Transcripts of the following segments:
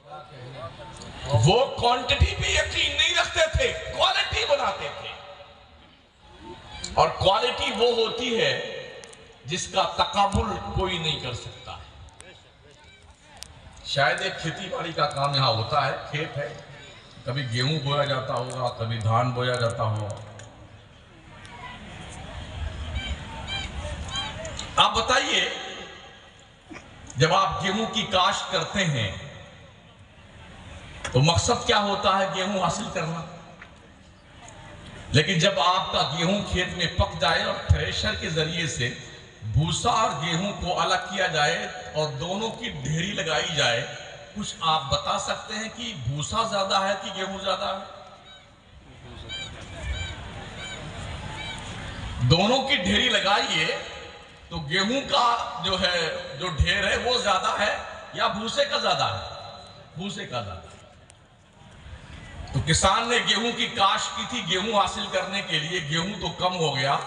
وہ کوانٹٹی بھی یقین نہیں رکھتے تھے، کوالٹی بناتے تھے، اور کوالٹی وہ ہوتی ہے جس کا تقابل کوئی نہیں کر سکتا ہے۔ شاید ایک کھیتی باڑی کا کام یہاں ہوتا ہے، کھیت ہے، کبھی گیہوں بویا جاتا ہوگا، کبھی دھان بویا جاتا ہوگا۔ آپ بتائیے، جب آپ گیہوں کی کاشت کرتے ہیں تو مقصد کیا ہوتا ہے؟ گیہوں حاصل کرنا۔ لیکن جب آپ کا گیہوں کھیت میں پک جائے اور تھریشر کے ذریعے سے بھوسا اور گیہوں کو الگ کیا جائے اور دونوں کی ڈھیری لگائی جائے، کچھ آپ بتا سکتے ہیں کہ بھوسا زیادہ ہے کہ گیہوں زیادہ ہے؟ دونوں کی ڈھیری لگائیے تو گیہوں کا جو ڈھیر ہے وہ زیادہ ہے یا بھوسے کا زیادہ ہے؟ بھوسے کا زیادہ ہے۔ تو کسان نے گیہوں کی کاشت کی تھی گیہوں حاصل کرنے کے لیے، گیہوں تو کم ہو گیا،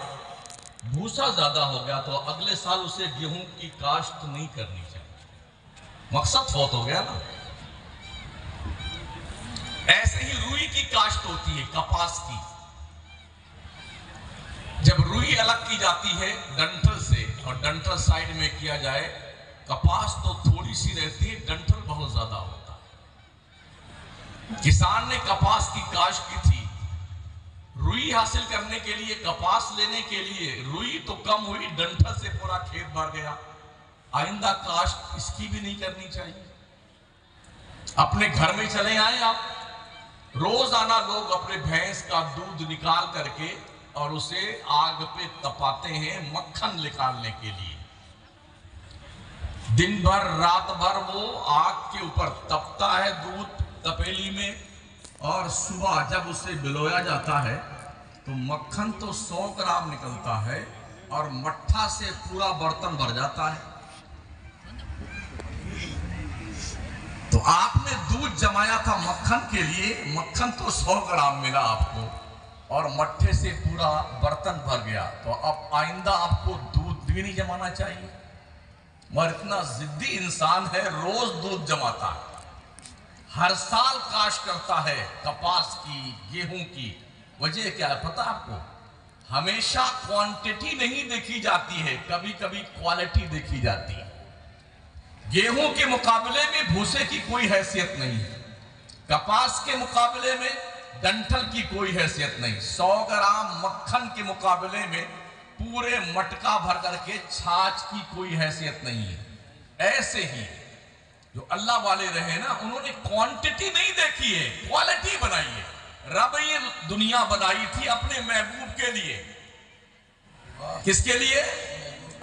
بھوسا زیادہ ہو گیا، تو اگلے سال اسے گیہوں کی کاشت نہیں کرنی چاہیے، مقصد فوت ہو گیا نا۔ ایسے ہی روئی کی کاشت ہوتی ہے، کپاس کی۔ جب روئی الگ کی جاتی ہے ڈنٹل سے اور ڈنٹل سائیڈ میں کیا جائے، کپاس تو تھوڑی سی رہتی ہے، ڈنٹل بہت زیادہ ہوتا ہے۔ کسان نے کپاس کی کاشت کی تھی، روئی حاصل کرنے کے لیے، کپاس لینے کے لیے روئی تو کم ہوئی، ڈنٹل سے پورا کھیت بھر گیا۔ آئندہ کاشت اس کی بھی نہیں کرنی چاہیے۔ اپنے گھر میں چلے آئیں آپ، روزانہ لوگ اپنے بھینس کا دودھ نکال کر کے اور اسے آگ پہ تپاتے ہیں مکھن نکالنے کے لیے۔ دن بھر رات بھر وہ آگ کے اوپر تپتا ہے دودھ تپیلی میں، اور صبح جب اسے بلویا جاتا ہے تو مکھن تو 100 گرام نکلتا ہے اور مٹھا سے پورا برتن بھر جاتا ہے۔ تو آپ نے دودھ جمایا تھا مکھن کے لیے، مکھن تو 100 گرام ملا آپ کو اور مٹھے سے پورا برتن بھر گیا، تو اب آئندہ آپ کو دودھ بھی نہیں جمانا چاہیے۔ مگر اتنا ضدی انسان ہے، روز دودھ جماتا ہے، ہر سال کاشت کرتا ہے کپاس کی، گیہوں کی۔ وجہ کیا ہے پتہ آپ کو؟ ہمیشہ کوانٹٹی نہیں دیکھی جاتی ہے، کبھی کبھی کوالٹی دیکھی جاتی ہے۔ گیہوں کے مقابلے میں بھوسے کی کوئی حیثیت نہیں ہے، کپاس کے مقابلے میں ڈنٹل کی کوئی حیثیت نہیں، 100 گرام مکھن کے مقابلے میں پورے مٹکا بھر کر کے چھاچھ کی کوئی حیثیت نہیں ہے۔ ایسے ہی جو اللہ والے رہے نا، انہوں نے کوانٹٹی نہیں دیکھی ہے، کوالٹی بنائی ہے۔ رب یہ دنیا بنائی تھی اپنے محبوب کے لیے۔ کس کے لیے؟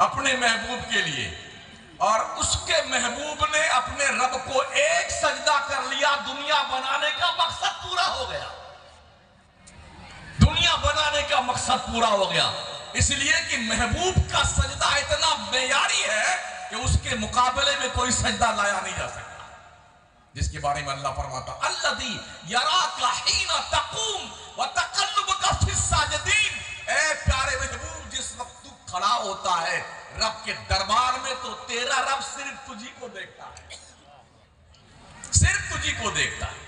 اپنے محبوب کے لیے، اور اس کے محبوب نے اپنے رب کو ایک سجدہ کر لیا، دنیا بنانے کا مقصد پورا ہو گیا۔ دنیا بنانے کا مقصد پورا ہو گیا، اس لیے کہ محبوب کا سجدہ اتنا معیاری ہے کہ اس کے مقابلے میں کوئی سجدہ لایا نہیں جا سکتا، جس کے بارے میں اللہ فرماتا الذی یراک حین تقوم وتقلبک فی الساجدین۔ اے پیارے محبوب، جس وقت تو کھڑا ہوتا ہے رب کے دربار میں تو تیرا رب صرف تجھی کو دیکھتا ہے، صرف تجھی کو دیکھتا ہے،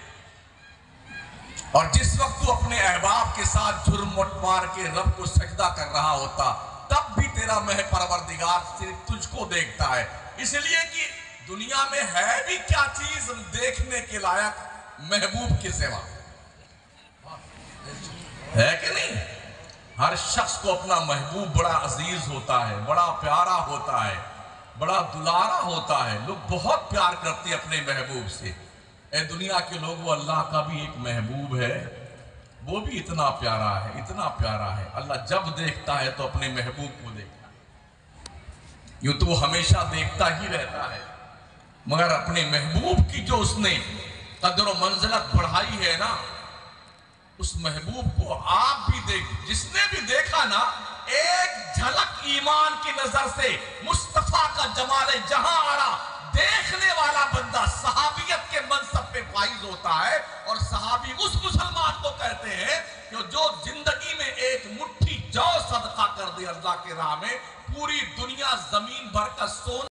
اور جس وقت تو اپنے احباب کے ساتھ جھرمٹ مار کے رب کو سجدہ کر رہا ہوتا، تب بھی تیرا پروردگار صرف تجھ کو دیکھتا ہے۔ اس لیے کہ دنیا میں ہے بھی کیا چیز دیکھنے کے لائق محبوب کے سوا؟ ہے کہ نہیں؟ ہر شخص کو اپنا محبوب بڑا عزیز ہوتا ہے، بڑا پیارا ہوتا ہے، بڑا دلارا ہوتا ہے، لوگ بہت پیار کرتے ہیں اپنے محبوب سے۔ اے دنیا کے لوگوں، اللہ کا بھی ایک محبوب ہے، وہ بھی اتنا پیارا ہے، اتنا پیارا ہے۔ اللہ جب دیکھتا ہے تو اپنے محبوب کو دیکھتا ہے، یوں تو ہمیشہ دیکھتا ہی رہتا ہے، مگر اپنے محبوب کی جو اس نے قدر و منزلت بڑھائی ہے نا، اس محبوب کو آپ بھی جس نے بھی دیکھا نا، ایک جھلک ایمان کی نظر سے مصطفیٰ کا جمال جہاں آرا دیکھنے والا بندہ صحابیت کے منصب پہ فائز ہوتا ہے۔ اور صحابی اس مسلمان کو کہتے ہیں کہ جو زندگی میں ایک مٹھی جو صدقہ کر دے اللہ کے راہ میں، پوری دنیا زمین بھر کا سونا